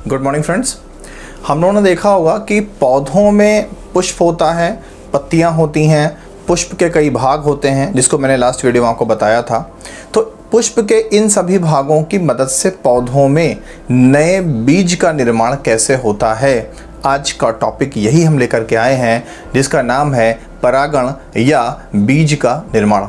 Good morning friends. हम लोगों ने देखा होगा कि पौधों में पुष्प होता है, पत्तियां होती हैं, पुष्प के कई भाग होते हैं, जिसको मैंने लास्ट वीडियो में आपको बताया था। तो पुष्प के इन सभी भागों की मदद से पौधों में नए बीज का निर्माण कैसे होता है, आज का टॉपिक यही हम लेकर के आए हैं, जिसका नाम है परागण या बीज का निर्माण।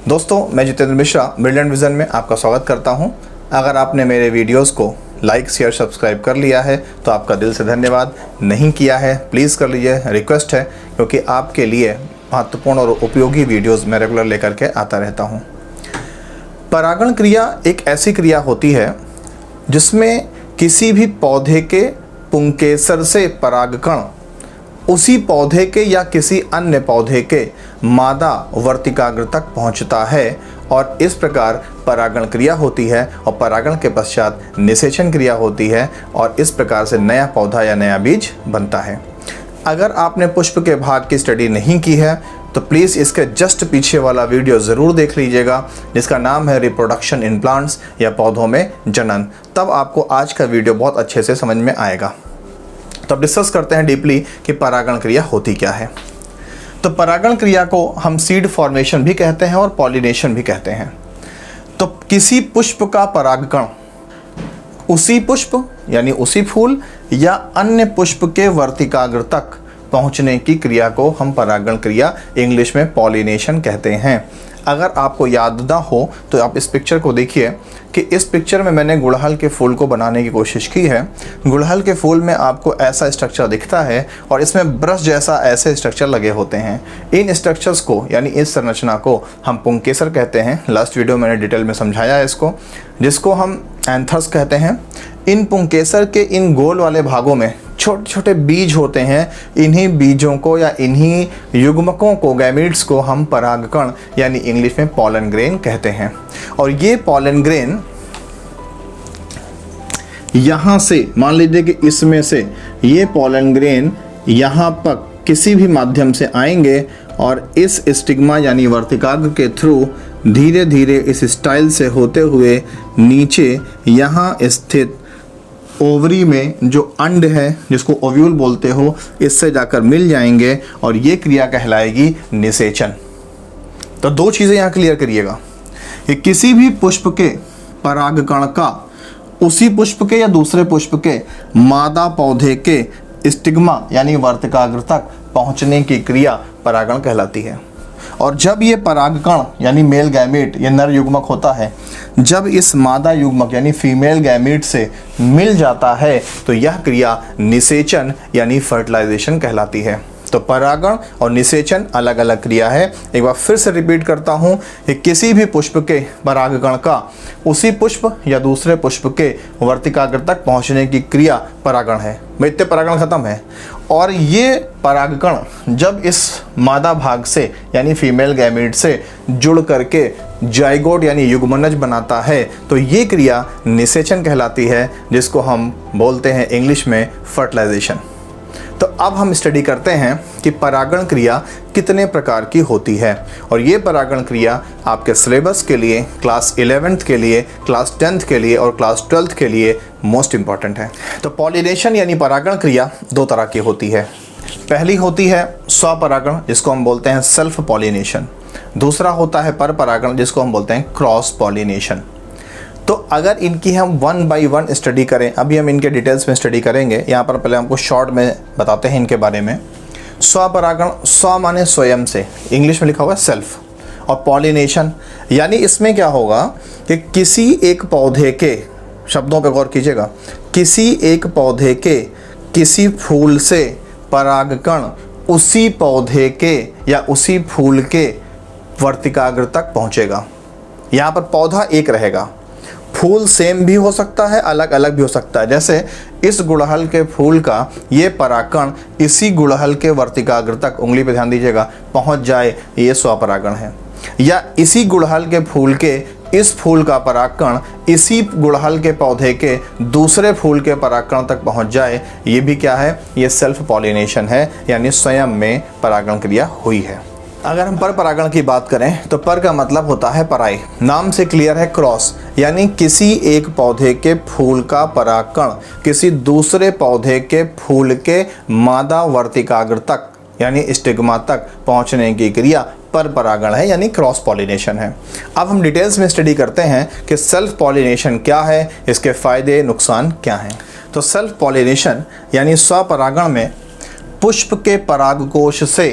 दोस्तों, मैं जितेंद्र मिश्रा ब्रिलियंट विजन में आपका स्वागत करता हूं। अगर आपने मेरे वीडियोस को लाइक शेयर सब्सक्राइब कर लिया है तो आपका दिल से धन्यवाद। नहीं किया है प्लीज़ कर लीजिए, रिक्वेस्ट है, क्योंकि आपके लिए महत्वपूर्ण और उपयोगी वीडियोस मैं रेगुलर लेकर के आता रहता हूं। परागण क्रिया एक ऐसी क्रिया होती है जिसमें किसी भी पौधे के पुंकेसर से परागकण उसी पौधे के या किसी अन्य पौधे के मादा वर्तिकाग्र तक पहुंचता है और इस प्रकार परागण क्रिया होती है और परागण के पश्चात निषेचन क्रिया होती है और इस प्रकार से नया पौधा या नया बीज बनता है। अगर आपने पुष्प के भाग की स्टडी नहीं की है तो प्लीज़ इसके जस्ट पीछे वाला वीडियो ज़रूर देख लीजिएगा, जिसका नाम है रिप्रोडक्शन इन प्लांट्स या पौधों में जनन। तब आपको आज का वीडियो बहुत अच्छे से समझ में आएगा। तो अब डिस्कस करते हैं डीपली कि परागण क्रिया होती क्या है। तो परागण क्रिया को हम सीड फॉर्मेशन भी कहते हैं और पॉलिनेशन भी कहते हैं। तो किसी पुष्प का परागकण उसी पुष्प यानी उसी फूल या अन्य पुष्प के वर्तिकाग्र तक पहुंचने की क्रिया को हम परागण क्रिया इंग्लिश में पॉलिनेशन कहते हैं। अगर आपको याद ना हो तो आप इस पिक्चर को देखिए कि इस पिक्चर में मैंने गुड़हल के फूल को बनाने की कोशिश की है। गुड़हल के फूल में आपको ऐसा स्ट्रक्चर दिखता है और इसमें ब्रश जैसा ऐसे स्ट्रक्चर लगे होते हैं। इन स्ट्रक्चर्स को यानी इस संरचना को हम पुंकेसर कहते हैं। लास्ट वीडियो मैंने डिटेल में समझाया है इसको, जिसको हम एंथर्स कहते हैं। इन पुंकेसर के इन गोल वाले भागों में छोटे छोटे बीज होते हैं। इन्हीं बीजों को या इन्हीं युग्मकों को, गैमीट्स को हम परागकण यानी इंग्लिश में पॉलन ग्रेन कहते हैं। और ये पॉलन ग्रेन यहाँ से मान लीजिए कि इसमें से ये पॉलन ग्रेन यहाँ पर किसी भी माध्यम से आएंगे और इस स्टिग्मा यानी वर्तिकाग्र के थ्रू धीरे धीरे इस स्टाइल से होते हुए नीचे यहाँ स्थित ओवरी में जो अंड है, जिसको ओव्यूल बोलते हो, इससे जाकर मिल जाएंगे और ये क्रिया कहलाएगी निषेचन। तो दो चीज़ें यहाँ क्लियर करिएगा कि किसी भी पुष्प के परागकण का उसी पुष्प के या दूसरे पुष्प के मादा पौधे के स्टिग्मा यानी वर्तिकाग्र तक पहुँचने की क्रिया परागण कहलाती है। और जब ये परागकण यानी मेल गैमीट, ये नर युग्मक होता है, जब इस मादा युग्मक यानी फीमेल गैमीट से मिल जाता है तो यह क्रिया निषेचन यानी फर्टिलाइजेशन कहलाती है। तो परागण और निषेचन अलग अलग क्रिया है। एक बार फिर से रिपीट करता हूँ कि किसी भी पुष्प के परागकण का उसी पुष्प या दूसरे पुष्प के वर्तिकाग्र तक पहुँचने की क्रिया परागण है। इतने परागण खत्म है। और ये परागकण जब इस मादा भाग से यानी फीमेल गैमीट से जुड़ करके जाइगोट यानी युग्मनज बनाता है तो ये क्रिया निषेचन कहलाती है, जिसको हम बोलते हैं इंग्लिश में फर्टिलाइजेशन। तो अब हम स्टडी करते हैं कि परागण क्रिया कितने प्रकार की होती है। और ये परागण क्रिया आपके सिलेबस के लिए, क्लास 11th के लिए, क्लास 10th के लिए और क्लास 12th के लिए मोस्ट इंपॉर्टेंट है। तो पॉलिनेशन यानी परागण क्रिया दो तरह की होती है। पहली होती है स्वपरागण, जिसको हम बोलते हैं सेल्फ पॉलिनेशन। दूसरा होता है पर परागण, जिसको हम बोलते हैं क्रॉस पॉलिनेशन। तो अगर इनकी हम 1 by 1 स्टडी करें, अभी हम इनके डिटेल्स में स्टडी करेंगे। यहाँ पर पहले हमको शॉर्ट में बताते हैं इनके बारे में। स्वपरागण, स्व माने स्वयं से, इंग्लिश में लिखा हुआ है सेल्फ। और पॉलिनेशन यानी इसमें क्या होगा कि किसी एक पौधे के, शब्दों पर गौर कीजिएगा, किसी एक पौधे के किसी फूल से परागकण उसी पौधे के या उसी फूल के वर्तिकाग्र तक पहुँचेगा। यहाँ पर पौधा एक रहेगा, फूल सेम भी हो सकता है, अलग अलग भी हो सकता है। जैसे इस गुड़हल के फूल का ये परागकण इसी गुड़हल के वर्तिकाग्र तक, उंगली पे ध्यान दीजिएगा, पहुंच जाए, ये स्वपरागण है। या इसी गुड़हल के फूल के इस फूल का परागकण इसी गुड़हल के पौधे के दूसरे फूल के परागकण तक पहुंच जाए, ये भी क्या है, ये सेल्फ पॉलिनेशन है, यानी स्वयं में परागण क्रिया हुई है। अगर हम पर परागण की बात करें तो पर का मतलब होता है पराई। नाम से क्लियर है, क्रॉस, यानी किसी एक पौधे के फूल का परागकण किसी दूसरे पौधे के फूल के मादा वर्तिकाग्र तक यानी स्टिग्मा तक पहुंचने की क्रिया पर परागण है, यानी क्रॉस पॉलिनेशन है। अब हम डिटेल्स में स्टडी करते हैं कि सेल्फ पॉलिनेशन क्या है, इसके फायदे नुकसान क्या हैं। तो सेल्फ पॉलिनेशन यानी स्वपरागण में पुष्प के परागकोश से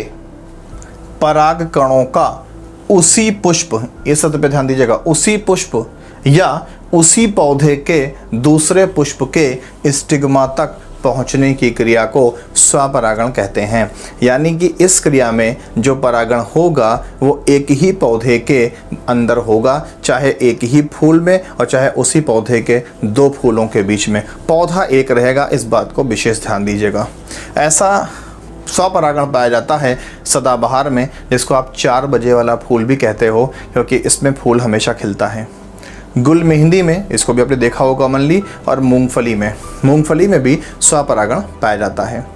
पराग कणों का उसी पुष्प, इस शब्द पे ध्यान दीजिएगा, उसी पुष्प या उसी पौधे के दूसरे पुष्प के स्टिग्मा तक पहुंचने की क्रिया को स्वपरागण कहते हैं। यानी कि इस क्रिया में जो परागण होगा वो एक ही पौधे के अंदर होगा, चाहे एक ही फूल में और चाहे उसी पौधे के दो फूलों के बीच में, पौधा एक रहेगा, इस बात को विशेष ध्यान दीजिएगा। ऐसा स्वपरागण पाया जाता है सदाबहार में, जिसको आप 4 बजे वाला फूल भी कहते हो, क्योंकि इसमें फूल हमेशा खिलता है। गुल मेहंदी में, इसको भी आपने देखा होगा कॉमनली, और मूंगफली में भी स्वपरागण पाया जाता है।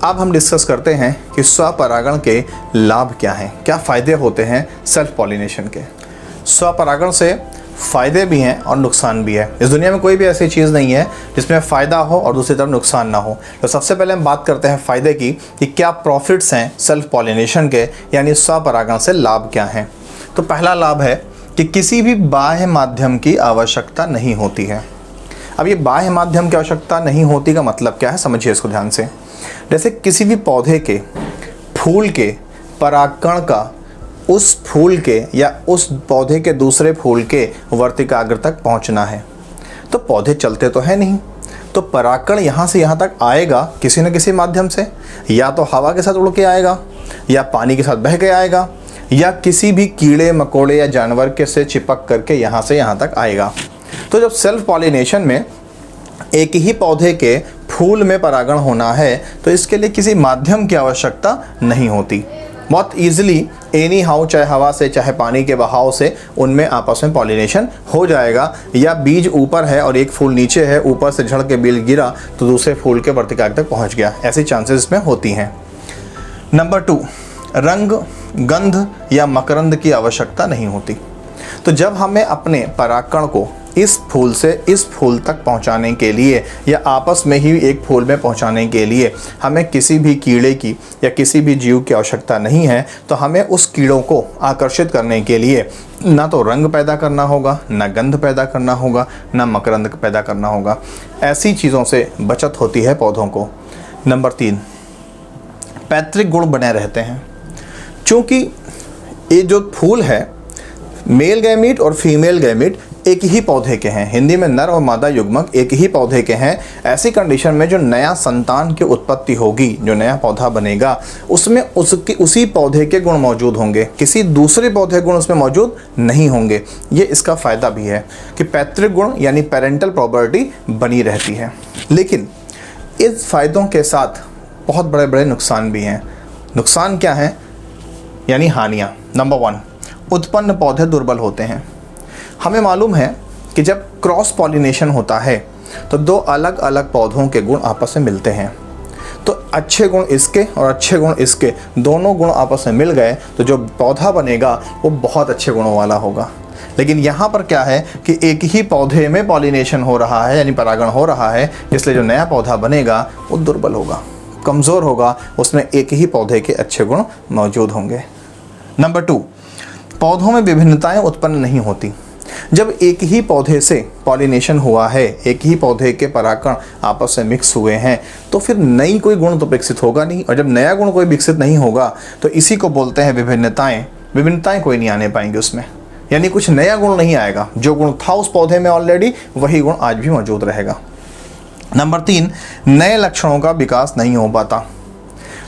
अब हम डिस्कस करते हैं कि स्वपरागण के लाभ क्या हैं, क्या फ़ायदे होते हैं सेल्फ पॉलिनेशन के। स्वपरागण से फ़ायदे भी हैं और नुकसान भी है। इस दुनिया में कोई भी ऐसी चीज़ नहीं है जिसमें फ़ायदा हो और दूसरी तरफ नुकसान ना हो। तो सबसे पहले हम बात करते हैं फ़ायदे की कि क्या प्रॉफिट्स हैं सेल्फ पॉलिनेशन के, यानी स्वपरागण से लाभ क्या हैं। तो पहला लाभ है कि किसी भी बाह्य माध्यम की आवश्यकता नहीं होती है। अब ये बाह्य माध्यम की आवश्यकता नहीं होती का मतलब क्या है, समझिए इसको ध्यान से। जैसे किसी भी पौधे के फूल के परागकण का उस फूल के या उस पौधे के दूसरे फूल के वर्तिकाग्र तक पहुंचना है, तो पौधे चलते तो है नहीं, तो परागकण यहाँ से यहाँ तक आएगा किसी न किसी माध्यम से, या तो हवा के साथ उड़ के आएगा, या पानी के साथ बह के आएगा, या किसी भी कीड़े मकोड़े या जानवर के से चिपक करके यहाँ से यहाँ तक आएगा। तो जब सेल्फ पॉलिनेशन में एक ही पौधे के फूल में परागण होना है तो इसके लिए किसी माध्यम की आवश्यकता नहीं होती। बहुत ईजिली एनी हाउ, चाहे हवा से चाहे पानी के बहाव से उनमें आपस में पॉलिनेशन हो जाएगा। या बीज ऊपर है और एक फूल नीचे है, ऊपर से झड़ के बीज गिरा तो दूसरे फूल के वर्तिकाग्र तक पहुंच गया, ऐसी चांसेस इसमें होती हैं। नंबर 2, रंग, गंध या मकरंद की आवश्यकता नहीं होती। तो जब हमें अपने परागकण को इस फूल से इस फूल तक पहुंचाने के लिए या आपस में ही एक फूल में पहुंचाने के लिए हमें किसी भी कीड़े की या किसी भी जीव की आवश्यकता नहीं है, तो हमें उस कीड़ों को आकर्षित करने के लिए ना तो रंग पैदा करना होगा, ना गंध पैदा करना होगा, ना मकरंद पैदा करना होगा। ऐसी चीज़ों से बचत होती है पौधों को। नंबर 3, पैतृक गुण बने रहते हैं। चूँकि ये जो फूल है मेल गैमीट और फीमेल गैमीट एक ही पौधे के हैं, हिंदी में नर और मादा युग्मक एक ही पौधे के हैं। ऐसी कंडीशन में जो नया संतान की उत्पत्ति होगी, जो नया पौधा बनेगा, उसमें उसी पौधे के गुण मौजूद होंगे, किसी दूसरे पौधे गुण उसमें मौजूद नहीं होंगे। ये इसका फ़ायदा भी है कि पैतृक गुण यानी पेरेंटल प्रॉपर्टी बनी रहती है। लेकिन इस फ़ायदों के साथ बहुत बड़े बड़े नुकसान भी हैं। नुकसान क्या हैं, यानी हानियाँ। नंबर 1, उत्पन्न पौधे दुर्बल होते हैं। हमें मालूम है कि जब क्रॉस पॉलिनेशन होता है तो 2 अलग अलग पौधों के गुण आपस में मिलते हैं, तो अच्छे गुण इसके और अच्छे गुण इसके, दोनों गुण आपस में मिल गए तो जो पौधा बनेगा वो बहुत अच्छे गुणों वाला होगा। लेकिन यहाँ पर क्या है कि एक ही पौधे में पॉलिनेशन हो रहा है, यानी परागण हो रहा है, इसलिए जो नया पौधा बनेगा वो दुर्बल होगा, कमज़ोर होगा, उसमें एक ही पौधे के अच्छे गुण मौजूद होंगे। नंबर 2, पौधों में विभिन्नताएं उत्पन्न नहीं होती। जब एक ही पौधे से पॉलिनेशन हुआ है, एक ही पौधे के परागकण आपस में मिक्स हुए हैं, तो फिर नई कोई गुण तो विकसित होगा नहीं, और जब नया गुण कोई विकसित नहीं होगा तो इसी को बोलते हैं विभिन्नताएं। विभिन्नताएं कोई नहीं आने पाएंगी उसमें, यानी कुछ नया गुण नहीं आएगा, जो गुण था उस पौधे में ऑलरेडी वही गुण आज भी मौजूद रहेगा। नंबर 3, नए लक्षणों का विकास नहीं हो पाता।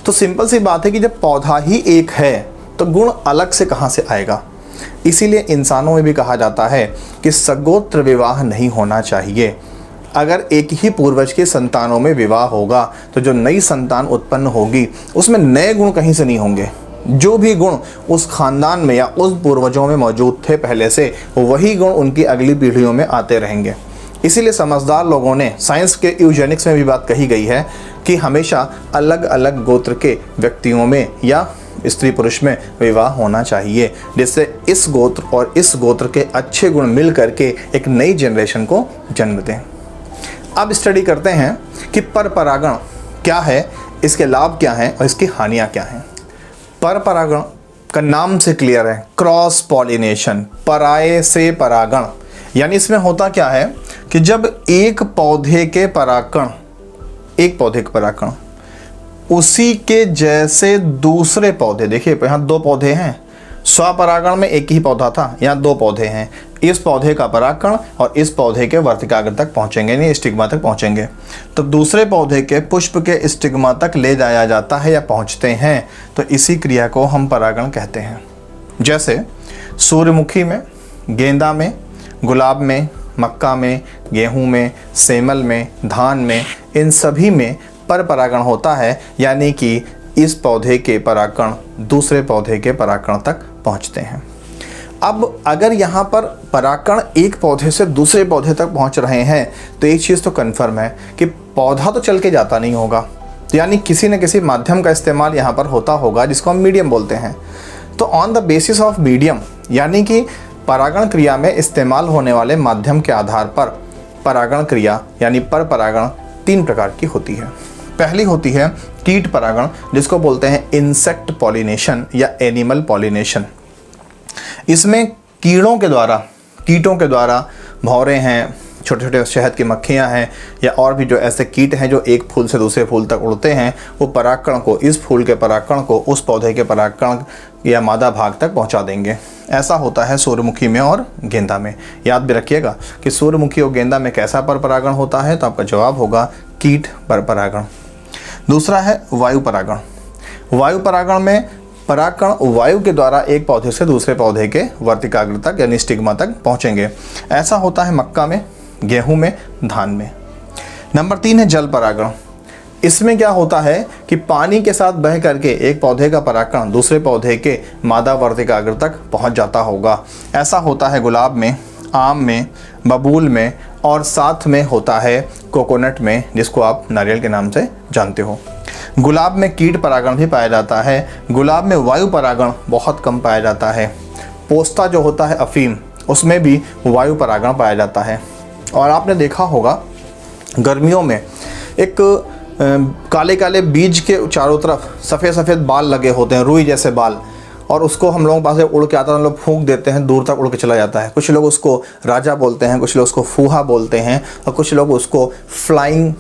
तो सिंपल सी बात है कि जब पौधा ही एक है तो गुण अलग से कहाँ से आएगा। इसीलिए इंसानों में भी कहा जाता है कि सगोत्र विवाह नहीं होना चाहिए। अगर एक ही पूर्वज के संतानों में विवाह होगा तो जो नई संतान उत्पन्न होगी उसमें नए गुण कहीं से नहीं होंगे। जो भी गुण उस खानदान में या उस पूर्वजों में मौजूद थे पहले से, वही गुण उनकी अगली पीढ़ियों में आते रहेंगे। इसीलिए समझदार लोगों ने, साइंस के यूजेनिक्स में भी बात कही गई है कि हमेशा अलग अलग गोत्र के व्यक्तियों में या स्त्री पुरुष में विवाह होना चाहिए, जिससे इस गोत्र और इस गोत्र के अच्छे गुण मिल करके एक नई जनरेशन को जन्म दें। अब स्टडी करते हैं कि पर परागण क्या है, इसके लाभ क्या हैं और इसकी हानियां क्या हैं। पर परागण का नाम से क्लियर है, क्रॉस पॉलिनेशन, पराये से परागण। यानी इसमें होता क्या है कि जब एक पौधे के परागण उसी के जैसे दूसरे पौधे, देखिए यहाँ दो पौधे हैं, स्वपरागण में एक ही पौधा था, यहाँ दो पौधे हैं, इस पौधे का परागण और इस पौधे के वर्तिकाग्र तक पहुँचेंगे, यानी स्टिग्मा तक पहुँचेंगे, तो दूसरे पौधे के पुष्प के स्टिग्मा तक ले जाया जाता है या पहुँचते हैं, तो इसी क्रिया को हम परागण कहते हैं। जैसे सूर्यमुखी में, गेंदा में, गुलाब में, मक्का में, गेहूं में, सेमल में, धान में, इन सभी में पर परागण होता है, यानी कि इस पौधे के परागण दूसरे पौधे के परागण तक पहुंचते हैं। अब अगर यहाँ पर परागण एक पौधे से दूसरे पौधे तक पहुंच रहे हैं तो एक चीज़ तो कन्फर्म है कि पौधा तो चल के जाता नहीं होगा, तो यानी किसी न किसी माध्यम का इस्तेमाल यहाँ पर होता होगा, जिसको हम मीडियम बोलते हैं। तो on the basis of medium, यानी कि परागण क्रिया में इस्तेमाल होने वाले माध्यम के आधार पर परागण क्रिया यानी पर परागण 3 प्रकार की होती है। पहली होती है कीट परागण, जिसको बोलते हैं इंसेक्ट पॉलिनेशन या एनिमल पॉलिनेशन। इसमें कीटों के द्वारा भौरे हैं, छोटे छोटे शहद की मक्खियाँ हैं या और भी जो ऐसे कीट हैं जो एक फूल से दूसरे फूल तक उड़ते हैं, वो परागकण को, इस फूल के परागकण को उस पौधे के परागकण या मादा भाग तक पहुंचा देंगे। ऐसा होता है सूर्यमुखी में और गेंदा में। याद भी रखिएगा कि सूर्यमुखी और गेंदा में कैसा पर परागण होता है, तो आपका जवाब होगा कीट पर परागण। दूसरा है वायु परागण। वायु परागण में परागकण वायु के द्वारा एक पौधे से दूसरे पौधे के वर्तिकाग्र तक यानी स्टिग्मा तक पहुंचेंगे। ऐसा होता है मक्का में, गेहूं में, धान में। नंबर 3 है जल परागण। इसमें क्या होता है कि पानी के साथ बह करके एक पौधे का परागकण दूसरे पौधे के मादा वर्तिकाग्र तक पहुंच जाता होगा। ऐसा होता है गुलाब में, आम में, बबूल में और साथ में होता है कोकोनट में, जिसको आप नारियल के नाम से जानते हो। गुलाब में कीट परागण भी पाया जाता है। गुलाब में वायु परागण बहुत कम पाया जाता है। पोस्ता जो होता है अफीम, उसमें भी वायु परागण पाया जाता है। और आपने देखा होगा गर्मियों में एक काले काले बीज के चारों तरफ सफ़ेद सफ़ेद बाल लगे होते हैं, रुई जैसे बाल, और उसको हम लोगों के पास उड़ के आता है, हम लोग फूंक देते हैं, दूर तक उड़ के चला जाता है। कुछ लोग उसको राजा बोलते हैं, कुछ लोग उसको फूहा बोलते हैं और कुछ लोग उसको फ्लाइंग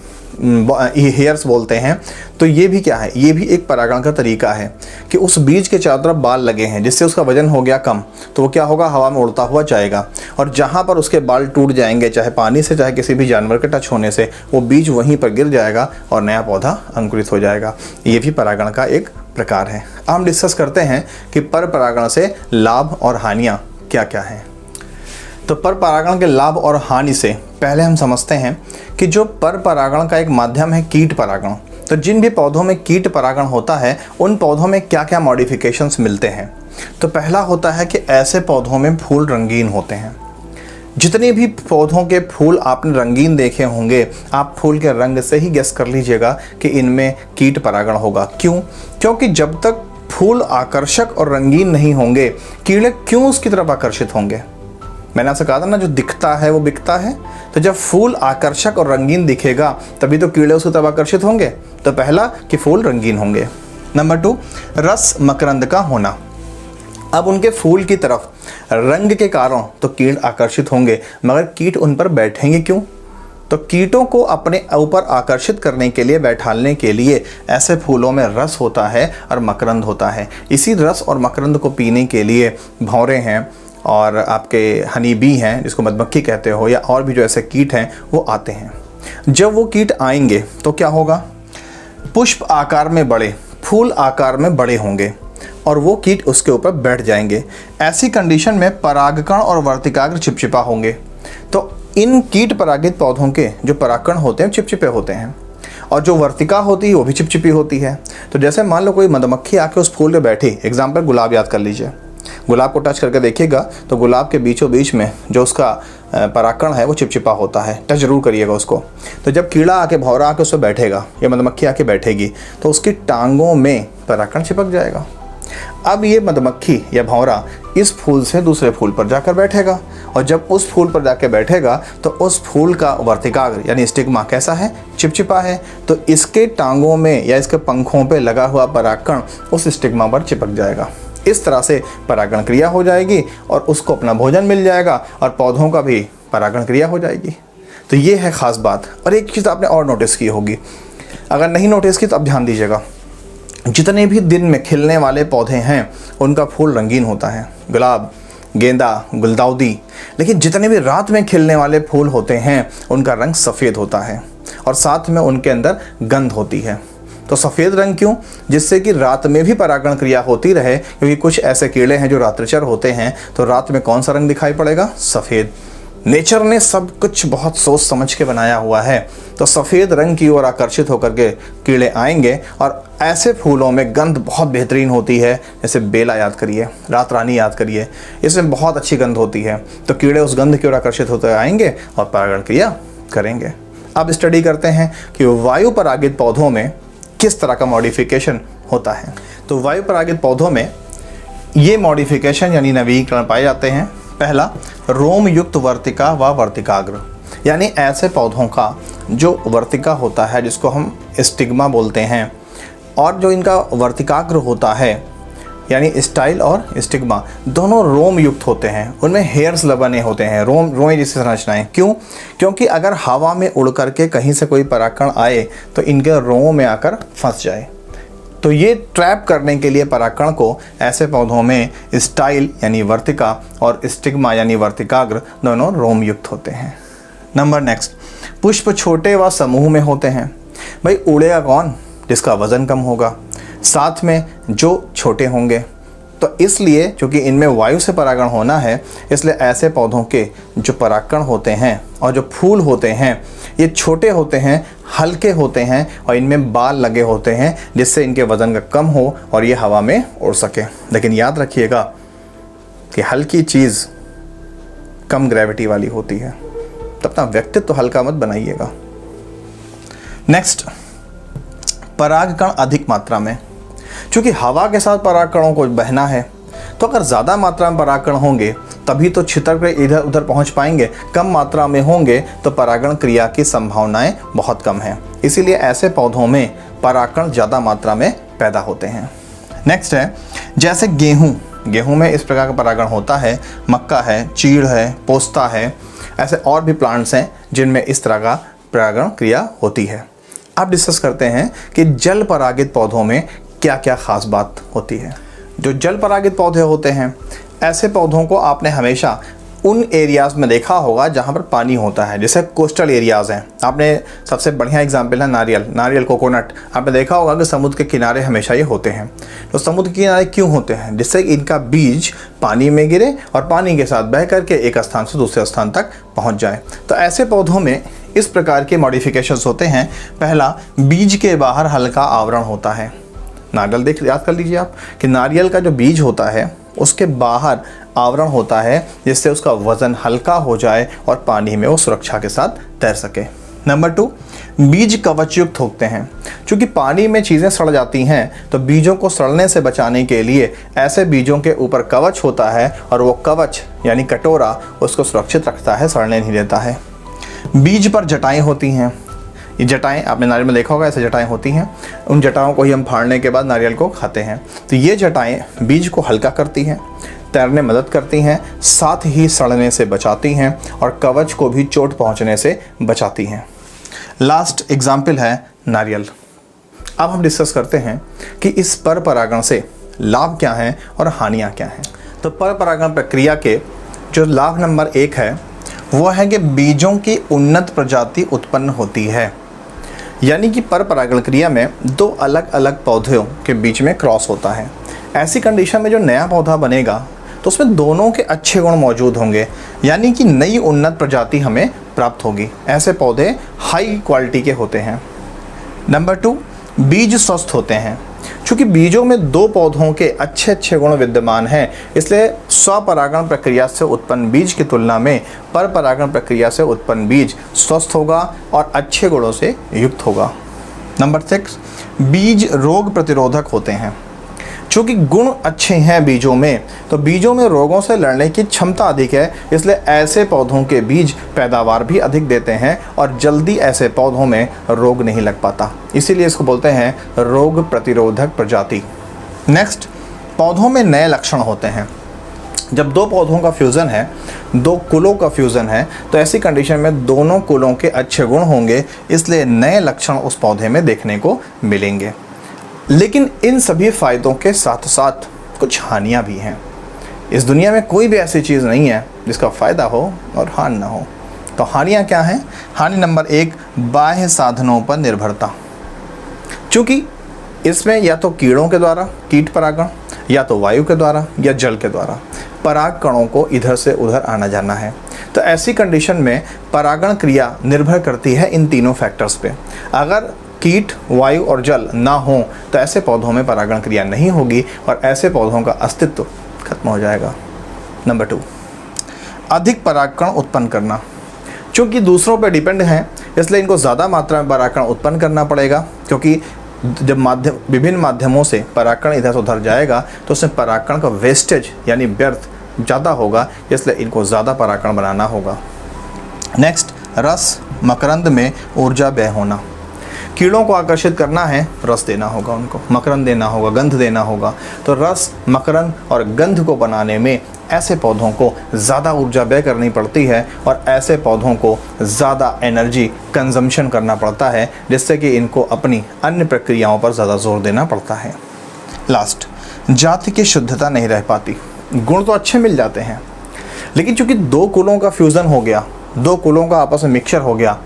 हेयर्स बोलते हैं। तो ये भी क्या है, ये भी एक परागण का तरीका है कि उस बीज के चारों तरफ बाल लगे हैं, जिससे उसका वजन हो गया कम, तो वो क्या होगा, हवा में उड़ता हुआ जाएगा और जहाँ पर उसके बाल टूट जाएंगे, चाहे पानी से चाहे किसी भी जानवर के टच होने से, वो बीज वहीं पर गिर जाएगा और नया पौधा अंकुरित हो जाएगा। ये भी परागण का एक प्रकार है। हम डिस्कस करते हैं कि पर परागण से लाभ और हानियाँ क्या क्या हैं। तो पर परागण के लाभ और हानि से पहले हम समझते हैं कि जो पर परागण का एक माध्यम है कीट परागण, तो जिन भी पौधों में कीट परागण होता है उन पौधों में क्या क्या मॉडिफिकेशंस मिलते हैं। तो पहला होता है कि ऐसे पौधों में फूल रंगीन होते हैं। जितने भी पौधों के फूल आपने रंगीन देखे होंगे, आप फूल के रंग से ही गेस कर लीजिएगा कि इनमें कीट परागण होगा। क्यों? क्योंकि जब तक फूल आकर्षक और रंगीन नहीं होंगे, कीड़े क्यों उसकी तरफ आकर्षित होंगे? मैंने आपसे कहा था ना, जो दिखता है वो बिकता है। तो जब फूल आकर्षक और रंगीन दिखेगा तभी तो कीड़े उसकी तरफ आकर्षित होंगे। तो पहला कि फूल रंगीन होंगे। नंबर 2, रस मकरंद का होना। अब उनके फूल की तरफ रंग के कारण तो कीट आकर्षित होंगे, मगर कीट उन पर बैठेंगे क्यों? तो कीटों को अपने ऊपर आकर्षित करने के लिए, बैठालने के लिए ऐसे फूलों में रस होता है और मकरंद होता है। इसी रस और मकरंद को पीने के लिए भौरे हैं और आपके हनी बी हैं, जिसको मधुमक्खी कहते हो, या और भी जो ऐसे कीट हैं वो आते हैं। जब वो कीट आएंगे तो क्या होगा, पुष्प आकार में बड़े, फूल आकार में बड़े होंगे और वो कीट उसके ऊपर बैठ जाएंगे। ऐसी कंडीशन में परागकण और वर्तिकाग्र चिपचिपा होंगे। तो इन कीट परागित पौधों के जो परागकण होते हैं चिपचिपे होते हैं और जो वर्तिका होती है वो भी चिपचिपी होती है। तो जैसे मान लो कोई मधुमक्खी आके उस फूल पे बैठी, एग्जाम्पल गुलाब याद कर लीजिए, गुलाब को टच करके देखिएगा तो गुलाब के बीचों बीच में जो उसका परागकण है वो चिपचिपा होता है। टच जरूर करिएगा उसको। तो जब कीड़ा आके, भौरा आके उस पर बैठेगा या मधुमक्खी आके बैठेगी तो उसकी टांगों में परागकण चिपक जाएगा। अब ये मधुमक्खी या भंवरा इस फूल से दूसरे फूल पर जाकर बैठेगा, और जब उस फूल पर जाकर बैठेगा तो उस फूल का वर्तिकाग्र यानी स्टिग्मा कैसा है, चिपचिपा है। तो इसके टांगों में या इसके पंखों पे लगा हुआ परागकण उस स्टिग्मा पर चिपक जाएगा। इस तरह से परागण क्रिया हो जाएगी और उसको अपना भोजन मिल जाएगा और पौधों का भी परागण क्रिया हो जाएगी। तो ये है ख़ास बात। और एक चीज़ आपने और नोटिस की होगी, अगर नहीं नोटिस की तो अब ध्यान दीजिएगा, जितने भी दिन में खिलने वाले पौधे हैं उनका फूल रंगीन होता है, गुलाब, गेंदा, गुलदाउदी। लेकिन जितने भी रात में खिलने वाले फूल होते हैं उनका रंग सफ़ेद होता है और साथ में उनके अंदर गंध होती है। तो सफ़ेद रंग क्यों? जिससे कि रात में भी परागण क्रिया होती रहे, क्योंकि कुछ ऐसे कीड़े हैं जो रात्रिचर होते हैं। तो रात में कौन सा रंग दिखाई पड़ेगा? सफ़ेद। नेचर ने सब कुछ बहुत सोच समझ के बनाया हुआ है। तो सफ़ेद रंग की ओर आकर्षित होकर के कीड़े आएंगे और ऐसे फूलों में गंध बहुत बेहतरीन होती है। जैसे बेला याद करिए, रात रानी याद करिए, इसमें बहुत अच्छी गंध होती है। तो कीड़े उस गंध की ओर आकर्षित होते आएंगे और परागण क्रिया करेंगे। अब स्टडी करते हैं कि वायु परागित पौधों में किस तरह का मॉडिफिकेशन होता है। तो वायु परागित पौधों में ये मॉडिफिकेशन यानी नवीकरण पाए जाते हैं। पहला, रोम युक्त वर्तिका व वर्तिकाग्र, यानी ऐसे पौधों का जो वर्तिका होता है जिसको हम स्टिग्मा बोलते हैं, और जो इनका वर्तिकाग्र होता है यानी स्टाइल और स्टिग्मा दोनों रोम युक्त होते हैं। उनमें हेयर्स बने होते हैं, रोएं जैसी संरचनाएं। क्यों? क्योंकि अगर हवा में उड़ करके कहीं से कोई परागकण आए तो इनके रों में आकर फंस जाए। तो ये ट्रैप करने के लिए परागकण को ऐसे पौधों में स्टाइल यानी वर्तिका और स्टिग्मा यानी वर्तिकाग्र दोनों रोम युक्त होते हैं। नंबर नेक्स्ट, पुष्प छोटे व समूह में होते हैं। भाई उड़ेगा कौन? जिसका वजन कम होगा, साथ में जो छोटे होंगे। तो इसलिए क्योंकि इनमें वायु से परागण होना है, इसलिए ऐसे पौधों के जो परागकण होते हैं और जो फूल होते हैं ये छोटे होते हैं, हल्के होते हैं और इनमें बाल लगे होते हैं, जिससे इनके वज़न का कम हो और ये हवा में उड़ सके। लेकिन याद रखिएगा कि हल्की चीज़ कम ग्रेविटी वाली होती है, तो अपना व्यक्तित्व तो हल्का मत बनाइएगा। नेक्स्ट, परागकण अधिक मात्रा में। चूँकि हवा के साथ परागकणों को बहना है, तो अगर ज़्यादा मात्रा में परागकण होंगे तभी तो छितर कर इधर उधर पहुंच पाएंगे। कम मात्रा में होंगे तो परागण क्रिया की संभावनाएं बहुत कम हैं। इसीलिए ऐसे पौधों में परागकण ज़्यादा मात्रा में पैदा होते हैं। नेक्स्ट है, जैसे गेहूँ में इस प्रकार का परागण होता है, मक्का है, चीड़ है, पोस्ता है, ऐसे और भी प्लांट्स हैं जिनमें इस तरह का परागण क्रिया होती है। अब डिस्कस करते हैं कि जल परागित पौधों में क्या क्या खास बात होती है। जो जल परागित पौधे होते हैं, ऐसे पौधों को आपने हमेशा उन एरियाज़ में देखा होगा जहाँ पर पानी होता है, जैसे कोस्टल एरियाज़ हैं। आपने सबसे बढ़िया एग्जांपल है नारियल, कोकोनट। आपने देखा होगा कि समुद्र के किनारे हमेशा ये होते हैं। तो समुद्र के किनारे क्यों होते हैं? जिससे इनका बीज पानी में गिरे और पानी के साथ बह करके एक स्थान से दूसरे स्थान तक पहुँच जाए। तो ऐसे पौधों में इस प्रकार के मॉडिफिकेशंस होते हैं। पहला, बीज के बाहर हल्का आवरण होता है। नारियल याद कर लीजिए आप कि नारियल का जो बीज होता है उसके बाहर आवरण होता है, जिससे उसका वज़न हल्का हो जाए और पानी में वो सुरक्षा के साथ तैर सके। नंबर 2, बीज कवचयुक्त होते हैं। क्योंकि पानी में चीज़ें सड़ जाती हैं, तो बीजों को सड़ने से बचाने के लिए ऐसे बीजों के ऊपर कवच होता है, और वो कवच यानी कटोरा उसको सुरक्षित रखता है, सड़ने नहीं देता है। बीज पर जटाएँ होती हैं। ये जटाएँ आपने नारियल में देखा होगा, ऐसे जटाएँ होती हैं। उन जटाओं को ही हम फाड़ने के बाद नारियल को खाते हैं। तो ये जटाएँ बीज को हल्का करती हैं, तैरने मदद करती हैं, साथ ही सड़ने से बचाती हैं और कवच को भी चोट पहुंचने से बचाती हैं। लास्ट एग्जाम्पल है नारियल। अब हम डिस्कस करते हैं कि इस पर परागण से लाभ क्या हैं और हानियाँ क्या हैं। तो पर परागण प्रक्रिया के जो लाभ नंबर 1 है वो है कि बीजों की उन्नत प्रजाति उत्पन्न होती है। यानी कि पर परागण क्रिया में 2 अलग अलग पौधों के बीच में क्रॉस होता है। ऐसी कंडीशन में जो नया पौधा बनेगा तो उसमें दोनों के अच्छे गुण मौजूद होंगे, यानी कि नई उन्नत प्रजाति हमें प्राप्त होगी। ऐसे पौधे हाई क्वालिटी के होते हैं। नंबर 2, बीज स्वस्थ होते हैं। चूँकि बीजों में 2 पौधों के अच्छे अच्छे गुण विद्यमान हैं, इसलिए स्वपरागण प्रक्रिया से उत्पन्न बीज की तुलना में पर परागण प्रक्रिया से उत्पन्न बीज स्वस्थ होगा और अच्छे गुणों से युक्त होगा। नंबर 6, बीज रोग प्रतिरोधक होते हैं। चूँकि गुण अच्छे हैं बीजों में, तो बीजों में रोगों से लड़ने की क्षमता अधिक है, इसलिए ऐसे पौधों के बीज पैदावार भी अधिक देते हैं और जल्दी ऐसे पौधों में रोग नहीं लग पाता, इसीलिए इसको बोलते हैं रोग प्रतिरोधक प्रजाति। नेक्स्ट, पौधों में नए लक्षण होते हैं। जब दो पौधों का फ्यूज़न है, दो कुलों का फ्यूज़न है, तो ऐसी कंडीशन में दोनों कुलों के अच्छे गुण होंगे, इसलिए नए लक्षण उस पौधे में देखने को मिलेंगे। लेकिन इन सभी फ़ायदों के साथ साथ कुछ हानियां भी हैं। इस दुनिया में कोई भी ऐसी चीज़ नहीं है जिसका फ़ायदा हो और हानि ना हो। तो हानियां क्या हैं? हानि नंबर 1, बाह्य साधनों पर निर्भरता। चूँकि इसमें या तो कीड़ों के द्वारा कीट परागण, या तो वायु के द्वारा या जल के द्वारा पराग कणों को इधर से उधर आना जाना है। तो ऐसी कंडीशन में परागण क्रिया निर्भर करती है इन तीनों फैक्टर्स पे। अगर कीट, वायु और जल ना हो तो ऐसे पौधों में परागण क्रिया नहीं होगी और ऐसे पौधों का अस्तित्व खत्म हो जाएगा। नंबर 2, अधिक परागकण उत्पन्न करना। चूँकि दूसरों पर डिपेंड हैं, इसलिए इनको ज़्यादा मात्रा में परागकण उत्पन्न करना पड़ेगा, क्योंकि जब विभिन्न माध्यमों से परागकण इधर से उधर जाएगा तो उसमें परागकण का वेस्टेज यानी व्यर्थ ज़्यादा होगा, इसलिए इनको ज़्यादा परागकण बनाना होगा। नेक्स्ट, रस मकरंद में ऊर्जा व्यय होना। कीड़ों को आकर्षित करना है, रस देना होगा, उनको मकरंद देना होगा, गंध देना होगा। तो रस, मकरंद और गंध को बनाने में ऐसे पौधों को ज़्यादा ऊर्जा व्यय करनी पड़ती है और ऐसे पौधों को ज़्यादा एनर्जी कंजम्पशन करना पड़ता है, जिससे कि इनको अपनी अन्य प्रक्रियाओं पर ज़्यादा जोर देना पड़ता है। लास्ट, जाति की शुद्धता नहीं रह पाती। गुण तो अच्छे मिल जाते हैं, लेकिन चूँकि दो कुलों का फ्यूज़न हो गया, दो कुलों का आपस में मिक्सचर हो गया,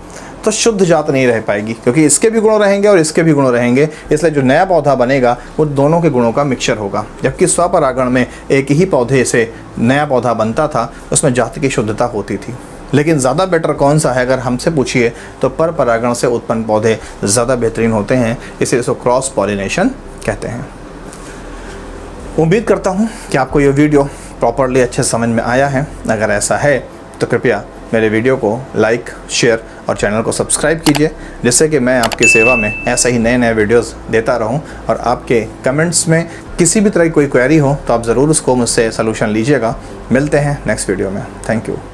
तो शुद्ध जात नहीं रह पाएगी, क्योंकि इसके भी गुण रहेंगे और इसके भी गुण रहेंगे। इसलिए जो नया पौधा बनेगा वो दोनों के गुणों का मिक्सचर होगा। जबकि स्वपरागण में एक ही पौधे से नया पौधा बनता था, उसमें जाति की शुद्धता होती थी। लेकिन ज़्यादा बेटर कौन सा है, अगर हमसे पूछिए तो पर परागण से उत्पन्न पौधे ज़्यादा बेहतरीन होते हैं, इसीलिए इसको क्रॉस पॉलिनेशन कहते हैं। उम्मीद करता हूँ कि आपको ये वीडियो प्रॉपरली अच्छे समझ में आया है। अगर ऐसा है तो कृपया मेरे वीडियो को लाइक, शेयर और चैनल को सब्सक्राइब कीजिए, जिससे कि मैं आपकी सेवा में ऐसे ही नए नए वीडियोस देता रहूं। और आपके कमेंट्स में किसी भी तरह की कोई क्वेरी हो तो आप ज़रूर उसको मुझसे सलूशन लीजिएगा। मिलते हैं नेक्स्ट वीडियो में। Thank you.